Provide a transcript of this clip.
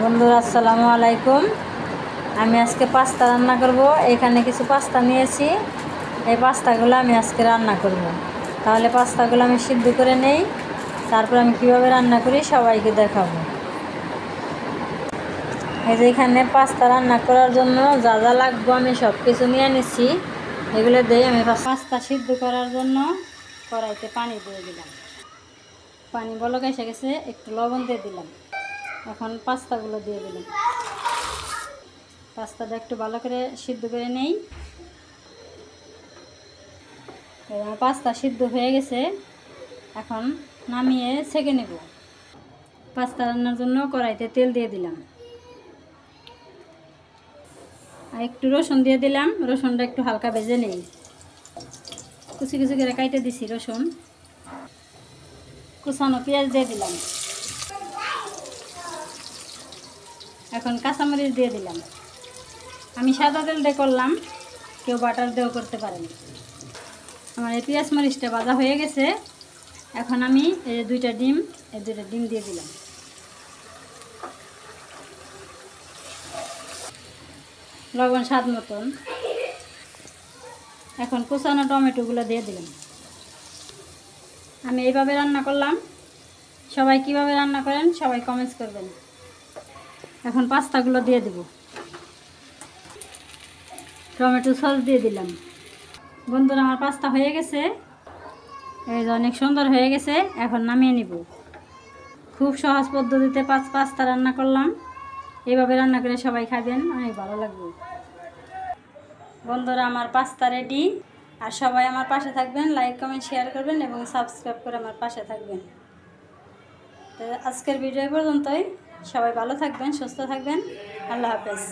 বন্ধুরা আসসালামু আলাইকুম। আমি আজকে পাস্তা রান্না করব। এখানে কিছু পাস্তা নিয়েছি। এই পাস্তাগুলো আমি আজকে রান্না করব। তাহলে পাস্তাগুলো আমি সিদ্ধ করে নেই, তারপর আমি কিভাবে রান্না করি সবাইকে দেখাবো। এই যে এখানে পাস্তা রান্না করার জন্য যা যা লাগবে আমি সব কিছু নিয়ে নিচ্ছি। এগুলো দিয়ে আমি পাস্তা সিদ্ধ করার জন্য কড়াইতে পানি দিয়ে দিলাম। পানি বলক এসে গেছে, একটু লবণ দিয়ে দিলাম। এখন পাস্তাগুলো দিয়ে দিলাম। পাস্তাটা একটু ভালো করে সিদ্ধ করে নেই। আমার পাস্তা সিদ্ধ হয়ে গেছে, এখন নামিয়ে ছেঁকে নেব। পাস্তা রান্নার জন্য কড়াইতে তেল দিয়ে দিলাম, আর একটু রসুন দিয়ে দিলাম। রসুনটা একটু হালকা ভেজে নেই। কুচি কুচি করে কাইটে দিছি রসুন। কুচানো পেঁয়াজ দিয়ে দিলাম। এখন কাঁচামরিচ দিয়ে দিলাম। আমি সাদা তেল দিয়ে করলাম, কেউ বাটার দিয়েও করতে পারেন। আমার এই পেঁয়াজ মরিচটা ভাজা হয়ে গেছে। এখন আমি এই দুইটা ডিম দিয়ে দিলাম। লবণ স্বাদ মতন। এখন কুচানো টমেটোগুলো দিয়ে দিলাম। আমি এইভাবে রান্না করলাম। সবাই কিভাবে রান্না করেন সবাই কমেন্টস করবেন। এখন পাস্তাগুলো দিয়ে দেব। টমেটো সস দিয়ে দিলাম। বন্ধুরা আমার পাস্তা হয়ে গেছে, এই যে অনেক সুন্দর হয়ে গেছে। এখন নামিয়ে নিব। খুব সহজ পদ্ধতিতে পাস্তা রান্না করলাম। এইভাবে রান্না করে সবাই খাবেন, অনেক ভালো লাগবে। বন্ধুরা আমার পাস্তা রেডি। আর সবাই আমার পাশে থাকবেন, লাইক কমেন্ট শেয়ার করবেন এবং সাবস্ক্রাইব করে আমার পাশে থাকবেন। তো আজকের ভিডিও পর্যন্তই। সবাই ভালো থাকবেন, সুস্থ থাকবেন। আল্লাহ হাফেজ।